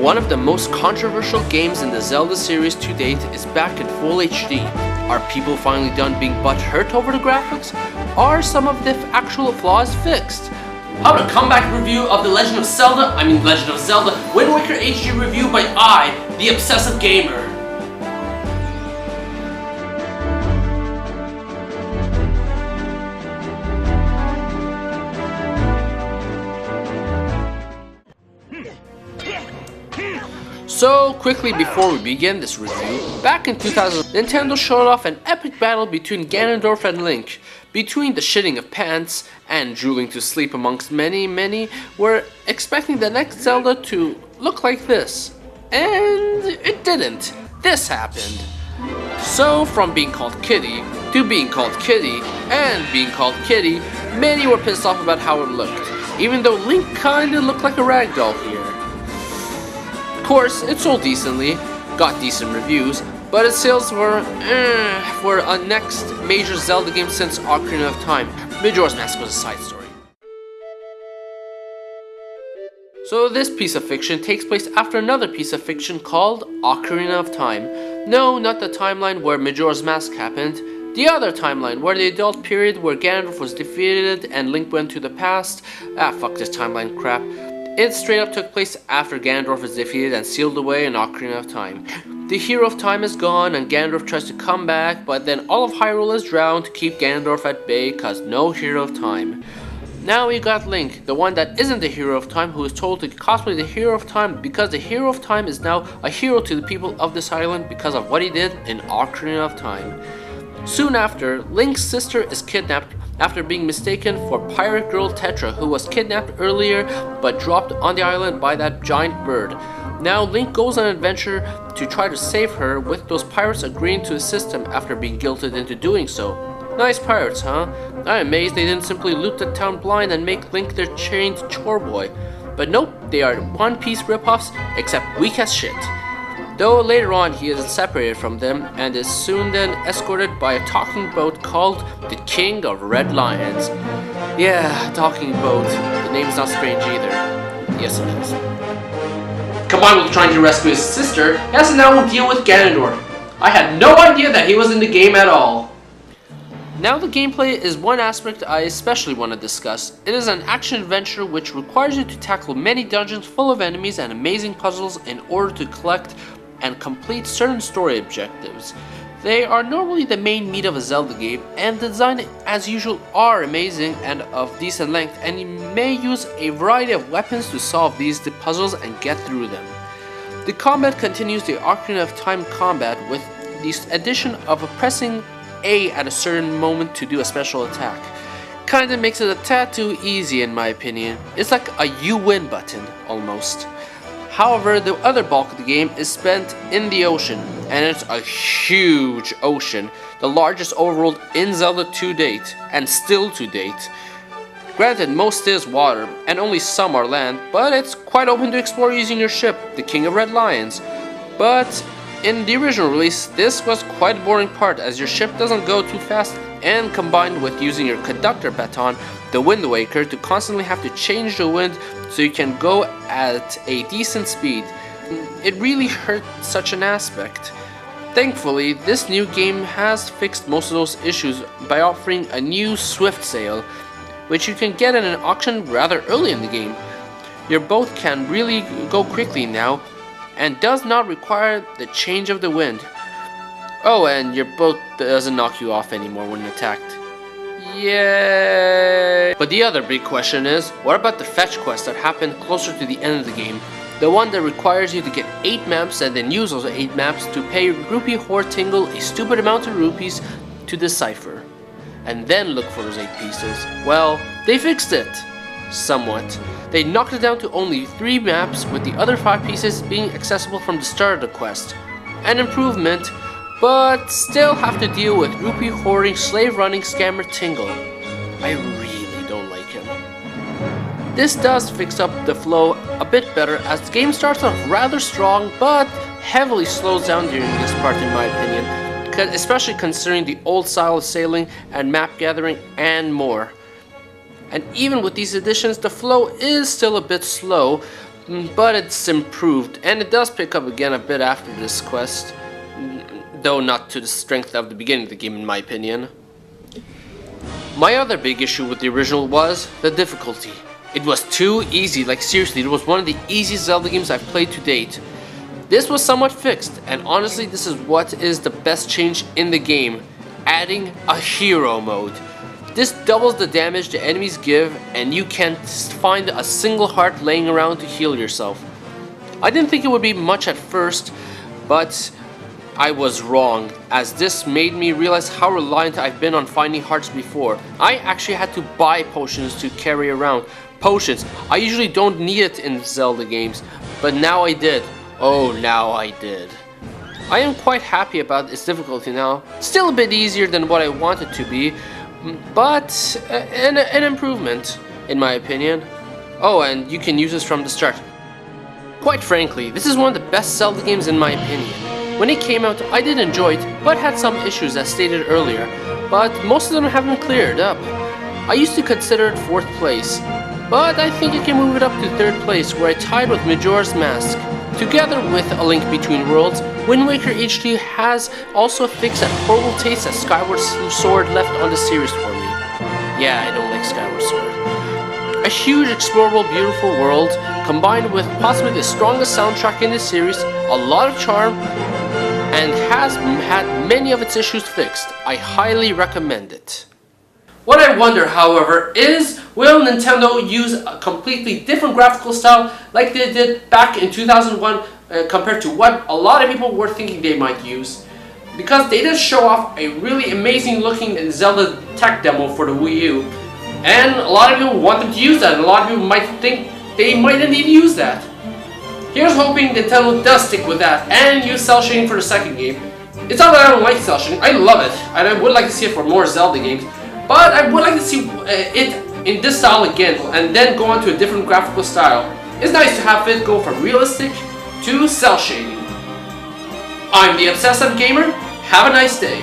One of the most controversial games in the Zelda series to date is back in full HD. Are people finally done being butthurt over the graphics? Are some of the actual flaws fixed? How about a comeback review of The Legend of Zelda, Wind Waker HD review by the Obsessive Gamer. So quickly before we begin this review, back in 2000, Nintendo showed off an epic battle between Ganondorf and Link. Between the shitting of pants and drooling to sleep amongst many were expecting the next Zelda to look like this. And it didn't. This happened. So from being called Kitty, to being called Kitty, and being called Kitty, many were pissed off about how it looked, even though Link kinda looked like a ragdoll here. Of course, it sold decently, got decent reviews, but its sales were for a next major Zelda game since Ocarina of Time. Majora's Mask was a side story. So this piece of fiction takes place after another piece of fiction called Ocarina of Time. No, not the timeline where Majora's Mask happened. The other timeline, where the adult period where Ganondorf was defeated and Link went to the past. Fuck this timeline crap. It straight up took place after Ganondorf was defeated and sealed away in Ocarina of Time. The hero of time is gone and Ganondorf tries to come back, but then all of Hyrule is drowned to keep Ganondorf at bay cause no hero of time. Now we got Link, the one that isn't the hero of time, who is told to cosplay the hero of time because the hero of time is now a hero to the people of this island because of what he did in Ocarina of Time. Soon after, Link's sister is kidnapped after being mistaken for pirate girl Tetra, who was kidnapped earlier but dropped on the island by that giant bird. Now Link goes on an adventure to try to save her, with those pirates agreeing to assist him after being guilted into doing so. Nice pirates, huh? I'm amazed they didn't simply loot the town blind and make Link their chained chore boy. But nope, they are One Piece ripoffs, except weak as shit. Though later on he is separated from them and is soon then escorted by a talking boat called the King of Red Lions. Yeah, talking boat. The name is not strange either. Yes it is. Combined with trying to rescue his sister, he has to now deal with Ganondorf. I had no idea that he was in the game at all. Now the gameplay is one aspect I especially want to discuss. It is an action-adventure which requires you to tackle many dungeons full of enemies and amazing puzzles in order to collect and complete certain story objectives. They are normally the main meat of a Zelda game, and the design as usual are amazing and of decent length, and you may use a variety of weapons to solve these puzzles and get through them. The combat continues the Ocarina of Time combat with the addition of pressing A at a certain moment to do a special attack. Kinda makes it a tad too easy in my opinion. It's like a you win button, almost. However, the other bulk of the game is spent in the ocean, and it's a huge ocean, the largest overworld in Zelda to date, and still to date. Granted, most is water, and only some are land, but it's quite open to explore using your ship, the King of Red Lions. But in the original release, this was quite a boring part as your ship doesn't go too fast, and combined with using your conductor baton, the Wind Waker, to constantly have to change the wind so you can go at a decent speed. It really hurt such an aspect. Thankfully, this new game has fixed most of those issues by offering a new Swift Sail, which you can get in an auction rather early in the game. Your boat can really go quickly now, and does not require the change of the wind. Oh, and your boat doesn't knock you off anymore when attacked. Yay! But the other big question is, what about the fetch quest that happened closer to the end of the game? The one that requires you to get 8 maps and then use those 8 maps to pay Rupee Whore Tingle a stupid amount of rupees to decipher. And then look for those 8 pieces. Well, they fixed it. Somewhat. They knocked it down to only 3 maps, with the other 5 pieces being accessible from the start of the quest. An improvement, but still have to deal with rupee hoarding, slave running scammer Tingle. I really don't like him. This does fix up the flow a bit better as the game starts off rather strong but heavily slows down during this part in my opinion, especially considering the old style of sailing and map gathering and more. And even with these additions, the flow is still a bit slow, but it's improved, and it does pick up again a bit after this quest, though not to the strength of the beginning of the game in my opinion. My other big issue with the original was the difficulty. It was too easy, like seriously, it was one of the easiest Zelda games I've played to date. This was somewhat fixed, and honestly this is what is the best change in the game, adding a hero mode. This doubles the damage the enemies give, and you can find a single heart laying around to heal yourself. I didn't think it would be much at first, but I was wrong, as this made me realize how reliant I've been on finding hearts before. I actually had to buy potions to carry around. Potions. I usually don't need it in Zelda games, but now I did. Oh, now I did. I am quite happy about its difficulty now. Still a bit easier than what I want it to be, but an improvement, in my opinion. Oh, and you can use this from the start. Quite frankly, this is one of the best Zelda games in my opinion. When it came out, I did enjoy it, but had some issues as stated earlier, but most of them haven't cleared up. I used to consider it 4th place, but I think I can move it up to 3rd place, where I tied with Majora's Mask. Together with A Link Between Worlds, Wind Waker HD has also fixed that horrible taste that Skyward Sword left on the series for me. Yeah, I don't like Skyward Sword. A huge, explorable, beautiful world, combined with possibly the strongest soundtrack in the series, a lot of charm, and has had many of its issues fixed. I highly recommend it. What I wonder, however, is will Nintendo use a completely different graphical style like they did back in 2001 compared to what a lot of people were thinking they might use? Because they did show off a really amazing looking Zelda tech demo for the Wii U, and a lot of people want them to use that, and a lot of people might think they might need to use that. Here's hoping Nintendo does stick with that and use cel-shading for the second game. It's not that I don't like cel-shading, I love it, and I would like to see it for more Zelda games, but I would like to see it in this style again, and then go on to a different graphical style. It's nice to have it go from realistic to cel-shading. I'm the Obsessive Gamer, have a nice day.